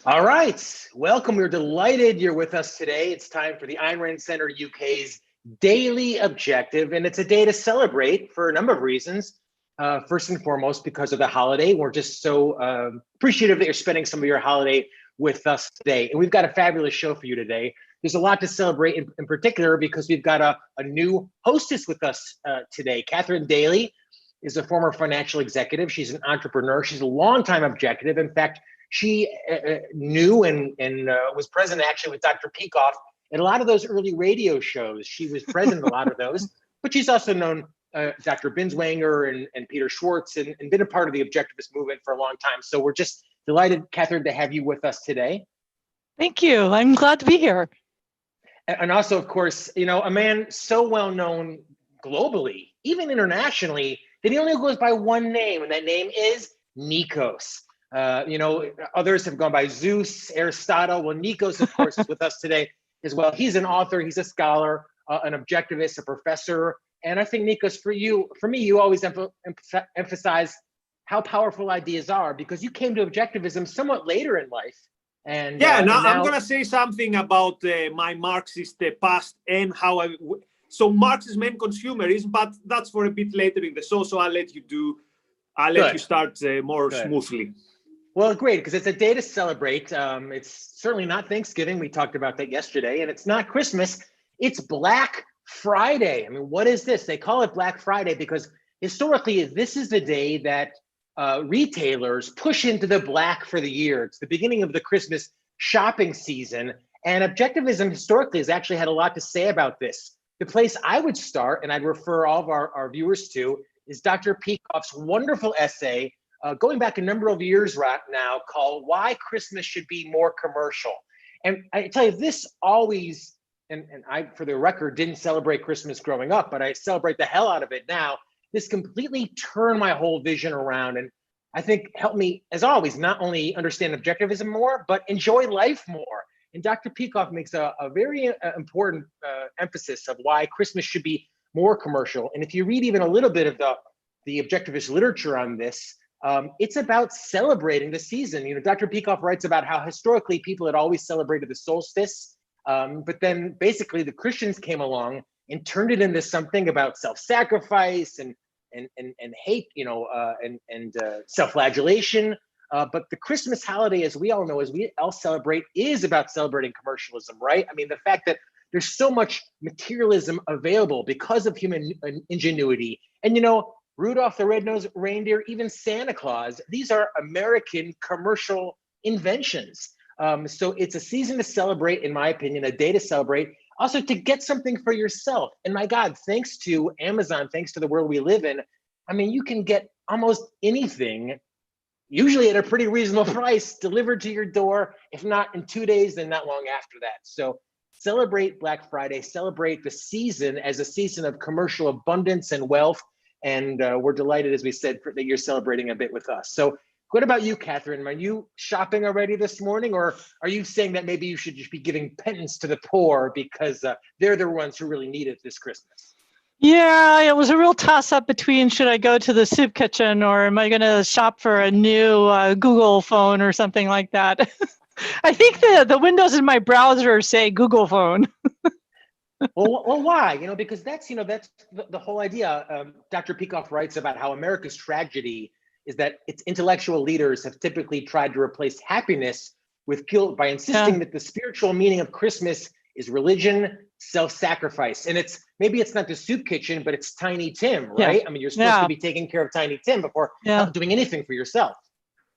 All right, welcome. We're delighted you're with us today. It's time for the Ayn Rand Center UK's Daily Objective, and it's a day to celebrate for a number of reasons. First and foremost, because of the holiday. We're just so appreciative that you're spending some of your holiday with us today. And we've got a fabulous show for you today. There's a lot to celebrate in particular because we've got a new hostess with us today. Kathryn Daley is a former financial executive. She's an entrepreneur. She's a longtime objective. In fact, she knew and was present actually with Dr. Peikoff at a lot of those early radio shows. She was present in a lot of those, but she's also known Dr. Binswanger and Peter Schwartz and been a part of the objectivist movement for a long time. So we're just delighted, Kathryn, to have you with us today. Thank you. I'm glad to be here. And also, of course, you know, a man so well known globally, even internationally, that he only goes by one name, and that name is Nikos. You know, others have gone by Zeus, Aristotle. Well, Nikos, of course, is with us today as well. He's an author, he's a scholar, an objectivist, a professor. And I think, Nikos, for me, you always emphasize how powerful ideas are, because you came to objectivism somewhat later in life. And yeah, now and I'm going to say something about my Marxist past and how so Marxism and consumerism, but that's for a bit later in the show. So I'll let you start more smoothly. Well, great, because it's a day to celebrate. It's certainly not Thanksgiving. We talked about that yesterday, and it's not Christmas. It's Black Friday. I mean, what is this? They call it Black Friday because historically, this is the day that retailers push into the black for the year. It's the beginning of the Christmas shopping season. And objectivism historically has actually had a lot to say about this. The place I would start, and I'd refer all of our viewers to, is Dr. Peikoff's wonderful essay going back a number of years right now called Why Christmas Should Be More Commercial. And I tell you, this always, and I, for the record, didn't celebrate Christmas growing up, but I celebrate the hell out of it now. This completely turned my whole vision around, and I think helped me, as always, not only understand objectivism more, but enjoy life more. And Dr. Peikoff makes a very important emphasis of why Christmas should be more commercial. And if you read even a little bit of the objectivist literature on this, it's about celebrating the season. You know, Dr. Peikoff writes about how historically people had always celebrated the solstice, but then basically the Christians came along and turned it into something about self-sacrifice and hate, you know, and self-flagellation. But the Christmas holiday, as we all know, as we all celebrate, is about celebrating commercialism, right? I mean, the fact that there's so much materialism available because of human ingenuity. And, you know, Rudolph the Red-Nosed Reindeer, even Santa Claus, these are American commercial inventions. So it's a season to celebrate, in my opinion, a day to celebrate. Also, to get something for yourself. And my God, thanks to Amazon, thanks to the world we live in, I mean, you can get almost anything, usually at a pretty reasonable price, delivered to your door. If not in 2 days, then not long after that. So celebrate Black Friday, celebrate the season as a season of commercial abundance and wealth. And we're delighted, as we said, that you're celebrating a bit with us. So what about you, Kathryn? Are you shopping already this morning, or are you saying that maybe you should just be giving penance to the poor because they're the ones who really need it this Christmas? Yeah, it was a real toss-up between should I go to the soup kitchen or am I going to shop for a new Google phone or something like that. I think the windows in my browser say Google phone. Well, why? You know, because that's the whole idea. Dr. Peikoff writes about how America's tragedy is that its intellectual leaders have typically tried to replace happiness with guilt by insisting that the spiritual meaning of Christmas is religion, self-sacrifice. And maybe it's not the soup kitchen, but it's Tiny Tim, right? Yeah. I mean, you're supposed to be taking care of Tiny Tim before doing anything for yourself.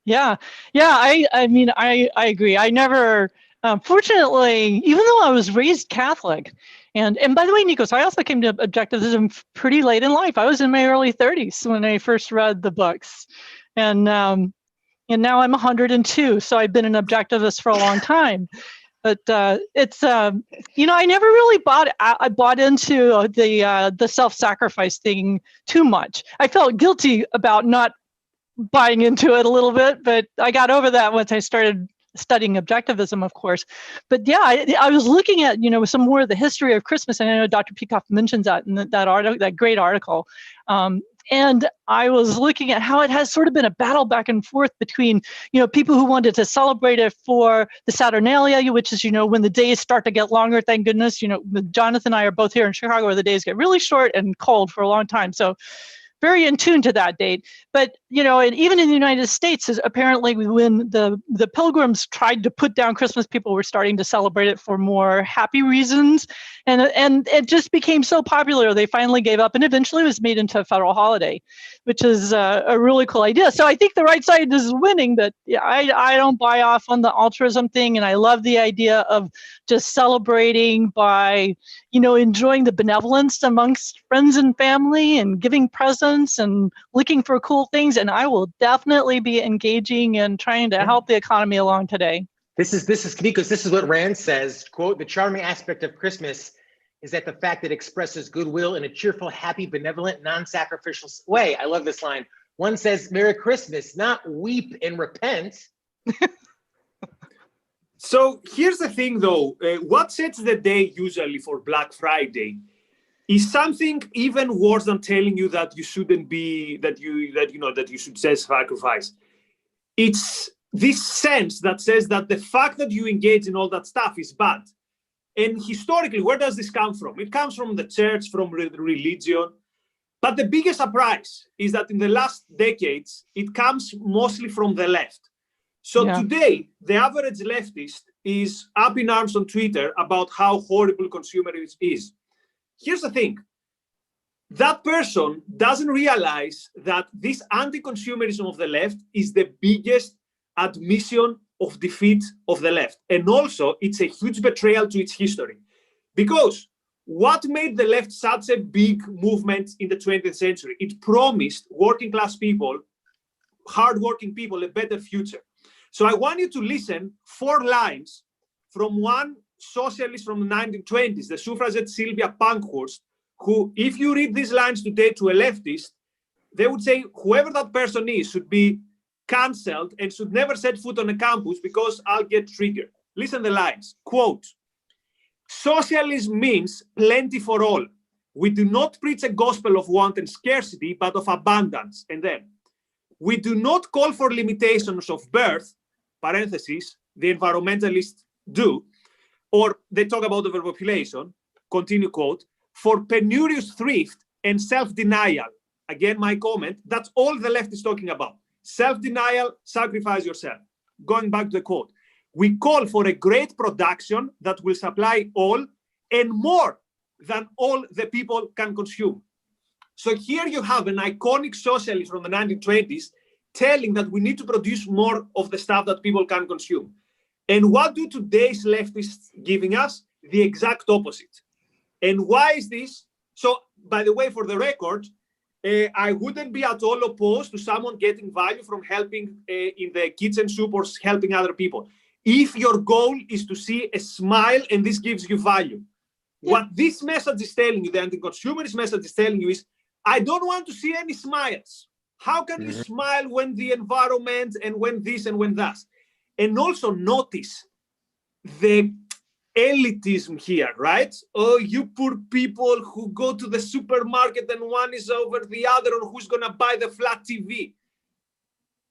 Yeah. I mean, I agree. I never, fortunately, even though I was raised Catholic, and by the way, Nikos, I also came to objectivism pretty late in life. I was in my early 30s when I first read the books, and now I'm 102. So I've been an objectivist for a long time. But it's you know, I never really bought into the self-sacrifice thing too much. I felt guilty about not buying into it a little bit, but I got over that once I started studying objectivism, of course. But yeah, I was looking at, you know, some more of the history of Christmas, and I know Dr. Peikoff mentions that in that article, that great article. And I was looking at how it has sort of been a battle back and forth between, people who wanted to celebrate it for the Saturnalia, which is, when the days start to get longer, thank goodness. Jonathan and I are both here in Chicago where the days get really short and cold for a long time. So very in tune to that date. But, and even in the United States, apparently when the Pilgrims tried to put down Christmas, people were starting to celebrate it for more happy reasons. And it just became so popular, they finally gave up and eventually was made into a federal holiday, which is a really cool idea. So I think the right side is winning, but I don't buy off on the altruism thing. And I love the idea of just celebrating by, enjoying the benevolence amongst friends and family and giving presents and looking for cool things. And I will definitely be engaging and trying to help the economy along today. This is Nikos. This is what Rand says, quote, "The charming aspect of Christmas is that the fact that it expresses goodwill in a cheerful, happy, benevolent, non-sacrificial way." I love this line. One says, "Merry Christmas," not "weep and repent." So here's the thing, though. What sets the day usually for Black Friday is something even worse than telling you that you shouldn't be, that you should say sacrifice. It's this sense that says that the fact that you engage in all that stuff is bad. And historically, where does this come from? It comes from the church, from religion. But the biggest surprise is that in the last decades, it comes mostly from the left. So today, the average leftist is up in arms on Twitter about how horrible consumerism is. Here's the thing. That person doesn't realize that this anti-consumerism of the left is the biggest admission of defeat of the left. And also, it's a huge betrayal to its history. Because what made the left such a big movement in the 20th century? It promised working class people, hardworking people, a better future. So I want you to listen 4 lines from one socialist from the 1920s, the suffragette Sylvia Pankhurst, who, if you read these lines today to a leftist, they would say whoever that person is should be cancelled and should never set foot on a campus because I'll get triggered. Listen the lines, quote, "Socialism means plenty for all. We do not preach a gospel of want and scarcity, but of abundance." And then, "We do not call for limitations of birth," parentheses, the environmentalists do, or they talk about overpopulation, continue quote, "for penurious thrift and self-denial." Again, my comment, that's all the left is talking about. Self-denial, sacrifice yourself. Going back to the quote, "We call for a great production that will supply all and more than all the people can consume." So here you have an iconic socialist from the 1920s telling that we need to produce more of the stuff that people can consume. And what do today's leftists giving us? The exact opposite. And why is this? So, by the way, for the record, I wouldn't be at all opposed to someone getting value from helping in the kitchen soup or helping other people. If your goal is to see a smile and this gives you value. Yeah. What this message is telling you, the anti-consumerist message is telling you is, I don't want to see any smiles. How can you smile when the environment and when this and when that? And also notice the elitism here, right? Oh, you poor people who go to the supermarket and one is over the other on who's going to buy the flat TV.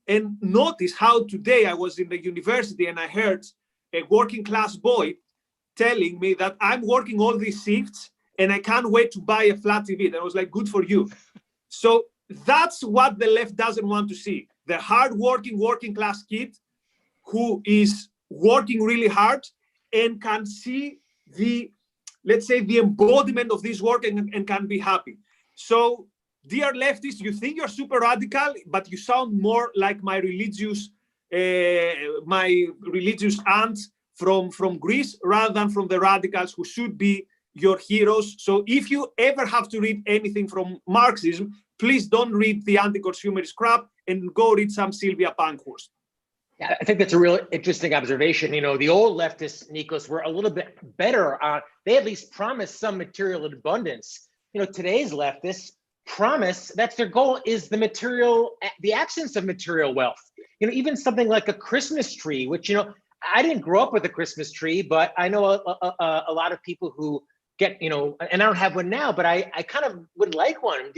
And notice how today I was in the university and I heard a working class boy telling me that I'm working all these shifts and I can't wait to buy a flat TV. And I was like, good for you. So that's what the left doesn't want to see. The hardworking working class kid who is working really hard and can see the, let's say, the embodiment of this work and can be happy. So, dear leftists, you think you're super radical, but you sound more like my religious aunt from Greece rather than from the radicals who should be your heroes. So if you ever have to read anything from Marxism, please don't read the anti-consumerist crap and go read some Sylvia Pankhurst. Yeah, I think that's a real interesting observation. You know, the old leftists, Nikos, were a little bit better on, they at least promised some material abundance. You know, today's leftists promise that's their goal is the absence of material wealth. You know, even something like a Christmas tree, which, you know, I didn't grow up with a Christmas tree, but I know a lot of people who get, and I don't have one now, but I kind of would like one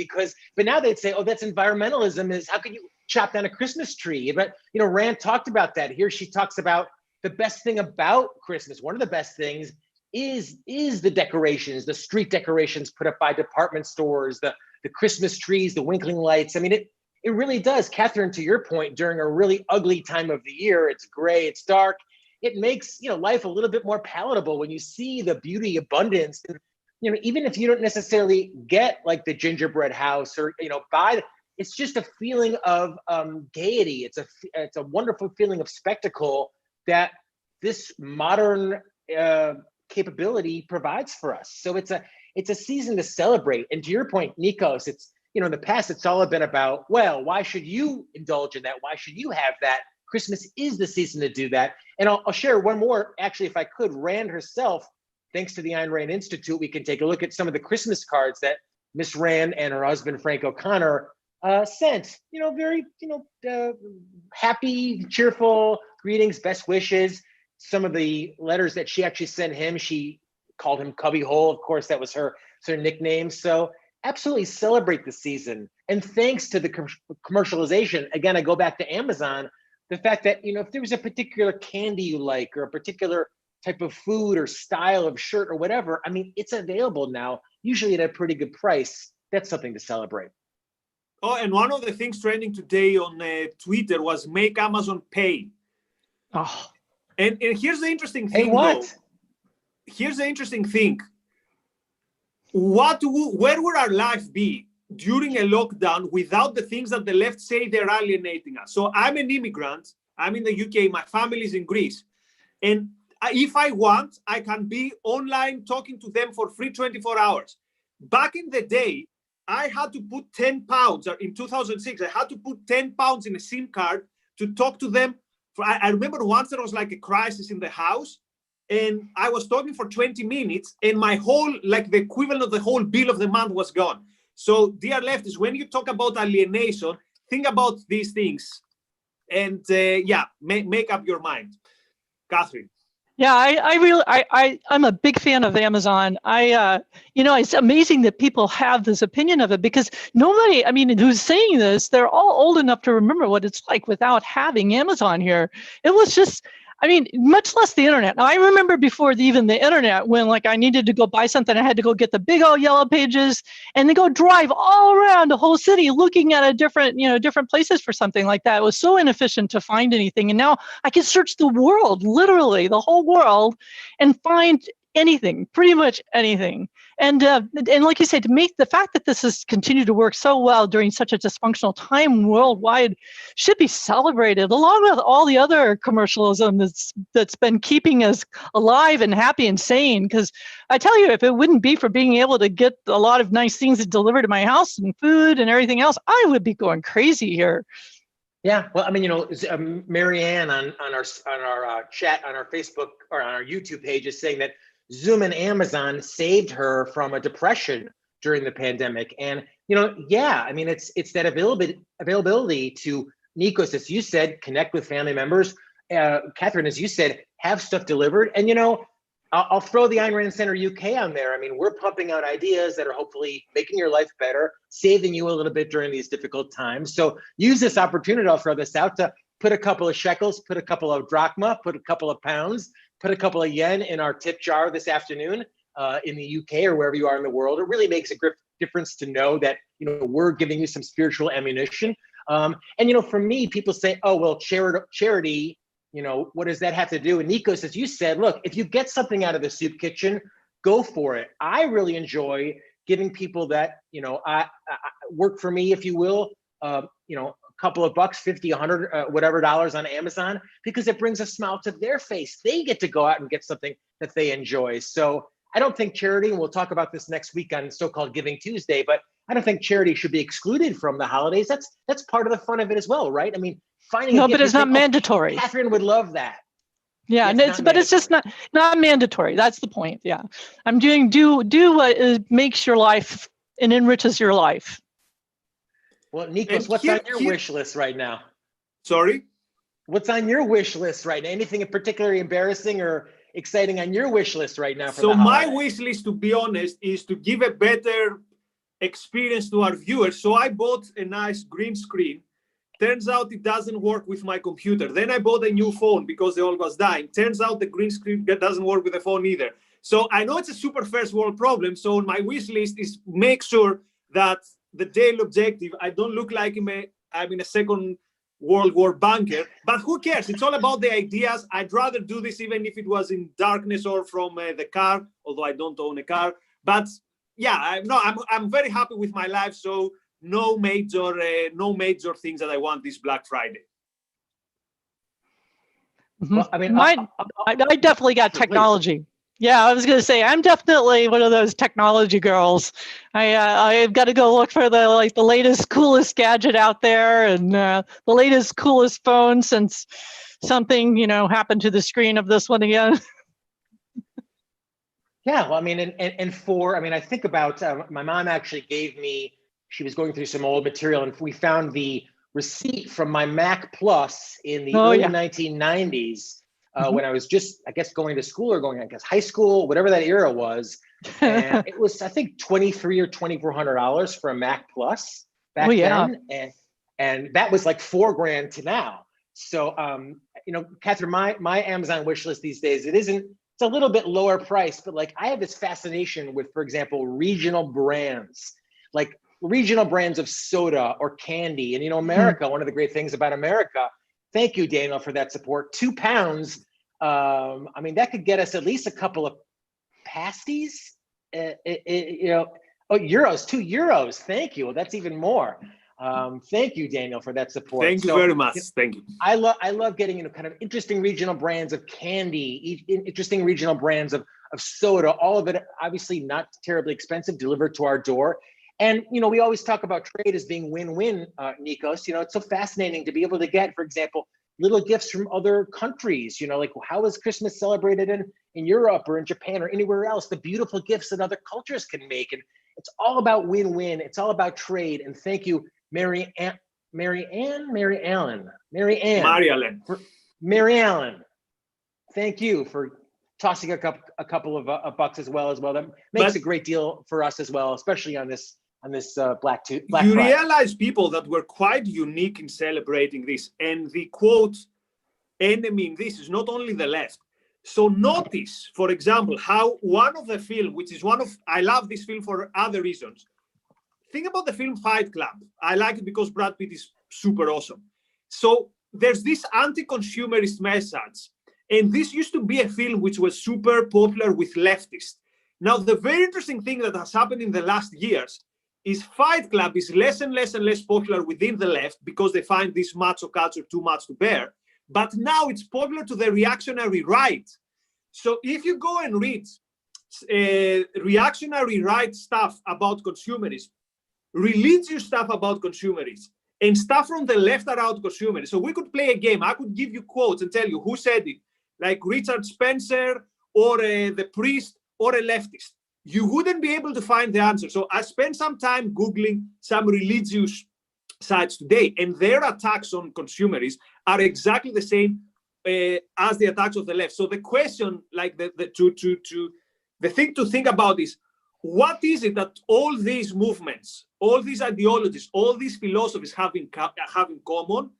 but now they'd say, oh, that's environmentalism, is how could you chop down a Christmas tree? But, Rand talked about that. Here she talks about the best thing about Christmas. One of the best things is the decorations, the street decorations put up by department stores, the Christmas trees, the twinkling lights. I mean, it really does. Kathryn, to your point, during a really ugly time of the year, it's gray, it's dark, it makes life a little bit more palatable when you see the beauty, abundance. Even if you don't necessarily get like the gingerbread house or buy, it's just a feeling of gaiety. It's a wonderful feeling of spectacle that this modern capability provides for us. So it's a season to celebrate. And to your point, Nikos, it's in the past it's all been about, well, why should you indulge in that? Why should you have that? Christmas is the season to do that. And I'll share one more, actually, if I could. Rand herself, thanks to the Ayn Rand Institute, we can take a look at some of the Christmas cards that Miss Rand and her husband, Frank O'Connor, sent. Very, happy, cheerful greetings, best wishes. Some of the letters that she actually sent him, she called him Cubbyhole. Of course, that was her nickname. So absolutely celebrate the season. And thanks to the commercialization, again, I go back to Amazon, the fact that, if there was a particular candy you like or a particular type of food or style of shirt or whatever, I mean, it's available now, usually at a pretty good price. That's something to celebrate. Oh, and one of the things trending today on Twitter was make Amazon pay. Oh. And here's the interesting thing, hey, what? though. Here's the interesting thing. Where would our life be during a lockdown without the things that the left say they're alienating us? So I'm an immigrant. I'm in the UK. My family is in Greece. And if I want, I can be online talking to them for free 24 hours. Back in the day, I had to put 10 pounds, in 2006, I had to put 10 pounds in a SIM card to talk to them. I remember once there was like a crisis in the house and I was talking for 20 minutes and my whole, like the equivalent of the whole bill of the month was gone. So dear leftists, when you talk about alienation, think about these things and make up your mind. Kathryn. Yeah, I'm a big fan of Amazon. It's amazing that people have this opinion of it because nobody, who's saying this, they're all old enough to remember what it's like without having Amazon here. It was just, much less the internet. Now, I remember before even the internet when I needed to go buy something, I had to go get the big old yellow pages and then go drive all around the whole city looking at different places for something like that. It was so inefficient to find anything. And now I can search the world, literally the whole world, and find anything, pretty much anything. And like you said, to make the fact that this has continued to work so well during such a dysfunctional time worldwide should be celebrated, along with all the other commercialism that's been keeping us alive and happy and sane. Because I tell you, if it wouldn't be for being able to get a lot of nice things delivered to my house and food and everything else, I would be going crazy here. Yeah, well, Marianne on our chat on our Facebook or on our YouTube page is saying that Zoom and Amazon saved her from a depression during the pandemic. And, it's that availability to, Nikos, as you said, connect with family members. Kathryn, as you said, have stuff delivered. And, I'll throw the Ayn Rand Center UK on there. We're pumping out ideas that are hopefully making your life better, saving you a little bit during these difficult times. So use this opportunity, I'll throw this out, to put a couple of shekels, put a couple of drachma, put a couple of pounds, put a couple of yen in our tip jar this afternoon in the UK or wherever you are in the world. It really makes a difference to know that, we're giving you some spiritual ammunition. For me, people say, oh, well, charity, what does that have to do? And Nikos, as you said, look, if you get something out of the soup kitchen, go for it. I really enjoy giving people that, I work for me, if you will, couple of bucks, 50, 100, whatever dollars on Amazon, because it brings a smile to their face. They get to go out and get something that they enjoy. So I don't think charity, and we'll talk about this next week on so-called Giving Tuesday, but I don't think charity should be excluded from the holidays. That's part of the fun of it as well, right? Finding no, but it's not mandatory. Kathryn would love that. Yeah, it's just not mandatory. That's the point. Yeah, I'm doing do what makes your life and enriches your life. Well, Nikos, what's on your wish list right now? Sorry? What's on your wish list right now? Anything particularly embarrassing or exciting on your wish list right now for so the my holiday? wish list, to be honest, is to give a better experience to our viewers. So I bought a nice green screen. Turns out it doesn't work with my computer. Then I bought a new phone because the old was dying. Turns out the green screen doesn't work with the phone either. So I know it's a super first world problem. So my wish list is make sure that the daily objective, I don't look like I'm in a second World War bunker, but who cares? It's all about the ideas. I'd rather do this even if it was in darkness or from the car, although I don't own a car. But yeah, I'm very happy with my life. So no major things that I want this Black Friday. Well, I mean, I definitely got technology. Yeah, I was going to say I'm definitely one of those technology girls. I've got to go look for the latest coolest gadget out there and the latest coolest phone since something happened to the screen of this one again. Yeah, well, I mean, I think about my mom actually gave me. She was going through some old material, and we found the receipt from my Mac Plus in the early 1990s. When I was just, I guess, going to school or going, I guess, high school, whatever that era was. And it was, I think, $2,300 or $2,400 for a Mac Plus back then. And that was like $4,000 to now. So, Kathryn, my Amazon wish list these days, it's a little bit lower price, but like I have this fascination with, for example, regional brands, like regional brands of soda or candy. And, America, one of the great things about America, thank you, Daniel, for that support. £2. I mean, that could get us at least a couple of pasties. €2. €2. Thank you. Well, that's even more. Thank you, Daniel, for that support. Thank you very much. Thank you. I love getting kind of interesting regional brands of candy, interesting regional brands of soda. All of it, obviously, not terribly expensive, delivered to our door. And, we always talk about trade as being win-win, Nikos. It's so fascinating to be able to get, for example, little gifts from other countries, like how is Christmas celebrated in Europe or in Japan or anywhere else, the beautiful gifts that other cultures can make. And it's all about win-win. It's all about trade. And thank you, Mary Ellen. Thank you for tossing a couple of bucks as well. That makes a great deal for us as well, especially on this Black Friday. You realize, people, that we're quite unique in celebrating this, and the quote enemy in this is not only the left. So notice, for example, how one of the film, which is I love this film for other reasons. Think about the film Fight Club. I like it because Brad Pitt is super awesome. So there's this anti-consumerist message, and this used to be a film which was super popular with leftists. Now, the very interesting thing that has happened in the last years is Fight Club is less and less and less popular within the left because they find this macho culture too much to bear. But now it's popular to the reactionary right. So if you go and read reactionary right stuff about consumerism, religious stuff about consumerism, and stuff from the left around consumerism. So we could play a game. I could give you quotes and tell you who said it, like Richard Spencer or the priest or a leftist. You wouldn't be able to find the answer. So I spent some time Googling some religious sites today, and their attacks on consumerism are exactly the same as the attacks of the left. So the question, like the thing to think about is, what is it that all these movements, all these ideologies, all these philosophies have in common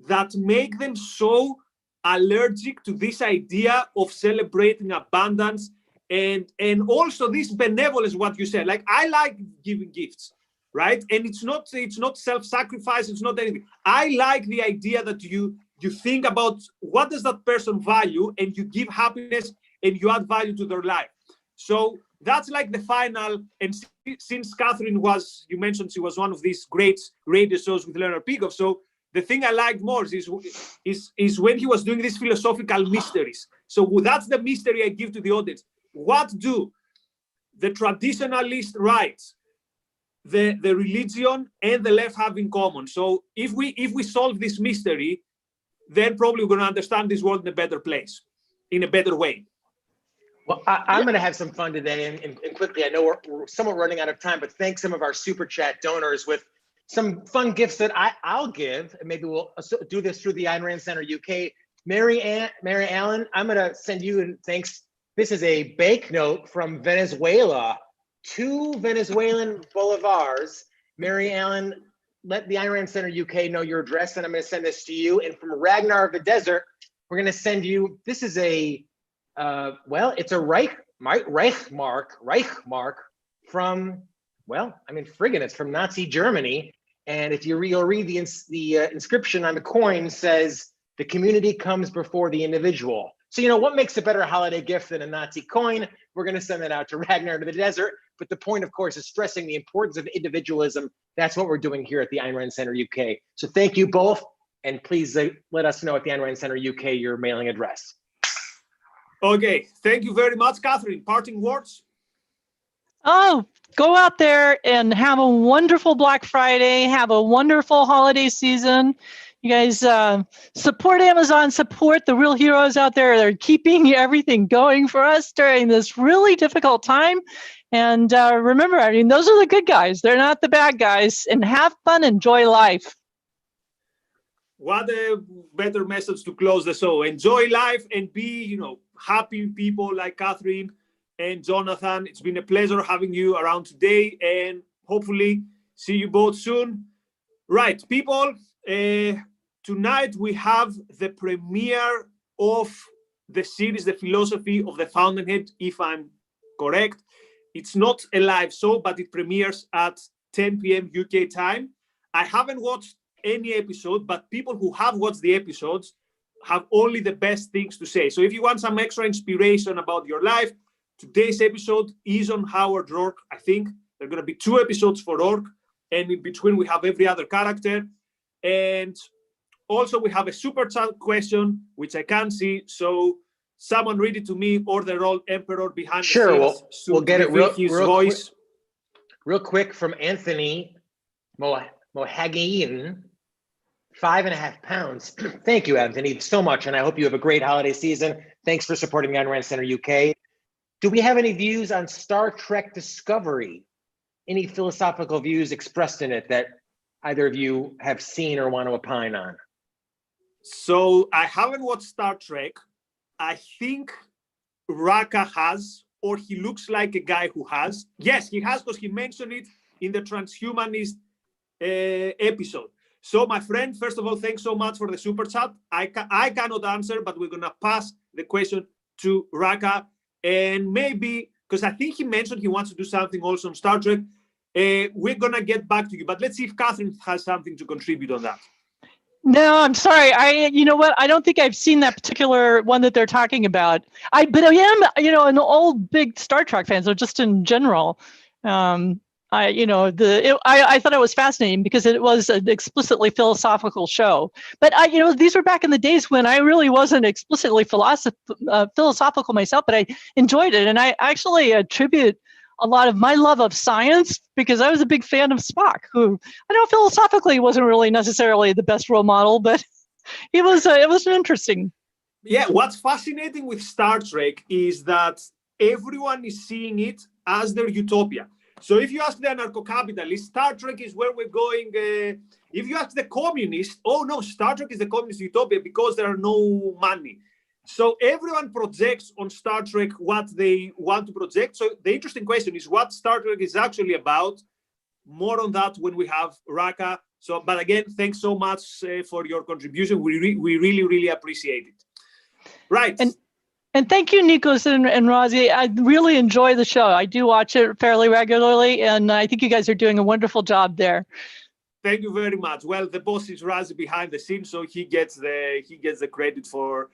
that make them so allergic to this idea of celebrating abundance? And also this benevolence, what you said, like I like giving gifts, right? And it's not self-sacrifice, it's not anything. I like the idea that you think about what does that person value, and you give happiness and you add value to their life. So that's like the final. And since Kathryn you mentioned she was one of these great radio shows with Leonard Peikoff. So the thing I liked more is when he was doing these philosophical mysteries. So that's the mystery I give to the audience. What do the traditionalist rights, the religion, and the left have in common? So if we solve this mystery, then probably we're going to understand this world in a better place, in a better way. Well, I'm going to have some fun today, and quickly, I know we're somewhat running out of time, but thank some of our super chat donors with some fun gifts that I'll give, and maybe we'll do this through the Ayn Rand Center UK Mary Allen, I'm going to send you, and thanks. This is a bank note from Venezuela, 2 Venezuelan bolivars. Mary Allen, let the Ayn Rand Center UK know your address, and I'm going to send this to you. And from Ragnar of the Desert, we're going to send you, this is a, well, it's a Reichmark from, well, I mean, friggin', it's from Nazi Germany. And if you'll read the inscription on the coin says, the community comes before the individual. So, you know, what makes a better holiday gift than a Nazi coin? We're going to send that out to Ragnar to the Desert. But the point, of course, is stressing the importance of individualism. That's what we're doing here at the Ayn Rand Center UK. So thank you both. And please let us know at the Ayn Rand Center UK your mailing address. Okay. Thank you very much, Kathryn. Parting words? Oh, go out there and have a wonderful Black Friday. Have a wonderful holiday season. You guys support Amazon, support the real heroes out there. They're keeping everything going for us during this really difficult time. And remember, I mean, those are the good guys. They're not the bad guys. And have fun, enjoy life. What a better message to close the show. Enjoy life and be, you know, happy people like Kathryn and Jonathan. It's been a pleasure having you around today, and hopefully see you both soon. Right, people. Tonight we have the premiere of the series, The Philosophy of the Fountainhead, if I'm correct. It's not a live show, but it premieres at 10 p.m. UK time. I haven't watched any episode, but people who have watched the episodes have only the best things to say. So if you want some extra inspiration about your life, today's episode is on Howard Rourke. I think there are going to be 2 episodes for Rourke, and in between we have every other character. And also we have a super chat question, which I can't see. So someone read it to me, or the role emperor behind the scenes. We'll get it real quick from Anthony Mohagin, 5.5 pounds. Thank you, Anthony, so much. And I hope you have a great holiday season. Thanks for supporting the Ayn Rand Center UK. Do we have any views on Star Trek Discovery? Any philosophical views expressed in it that either of you have seen or want to opine on? So I haven't watched Star Trek. I think Raka has, or he looks like a guy who has. Yes, he has, because he mentioned it in the transhumanist episode. So my friend, first of all, thanks so much for the super chat. I cannot answer, but we're going to pass the question to Raka. And maybe, because I think he mentioned he wants to do something also on Star Trek, we're going to get back to you. But let's see if Kathryn has something to contribute on that. No, I'm sorry. You know what? I don't think I've seen that particular one that they're talking about. But I am, you know, an old big Star Trek fan, so just in general. I thought it was fascinating because it was an explicitly philosophical show. But these were back in the days when I really wasn't explicitly philosophical myself, but I enjoyed it. And I actually attribute a lot of my love of science because I was a big fan of Spock, who I know philosophically wasn't really necessarily the best role model, but it was interesting. Yeah, what's fascinating with Star Trek is that everyone is seeing it as their utopia. So if you ask the anarcho-capitalist, Star Trek is where we're going. If you ask the communist, oh no, Star Trek is the communist utopia because there are no money. So everyone projects on Star Trek what they want to project. So the interesting question is what Star Trek is actually about. More on that when we have Raka. So, but again, thanks so much for your contribution. We really, really appreciate it. Right. And thank you, Nikos and Rosie. I really enjoy the show. I do watch it fairly regularly, and I think you guys are doing a wonderful job there. Thank you very much. Well, the boss is Rosie behind the scenes, so he gets the credit for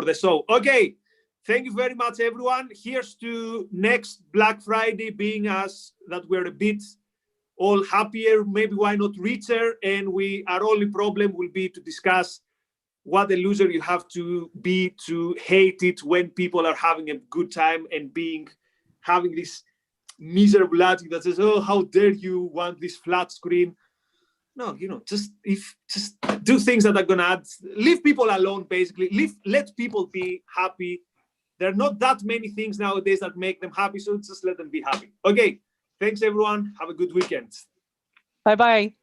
the show. Okay, thank you very much, everyone. Here's to next Black Friday being us that we're a bit all happier, maybe why not richer, and our only problem will be to discuss what a loser you have to be to hate it when people are having a good time and having this miserable attitude that says, oh, how dare you want this flat screen? No, just do things that are gonna leave people alone, basically. Let people be happy. There are not that many things nowadays that make them happy, so just let them be happy. Okay, thanks everyone. Have a good weekend. Bye-bye.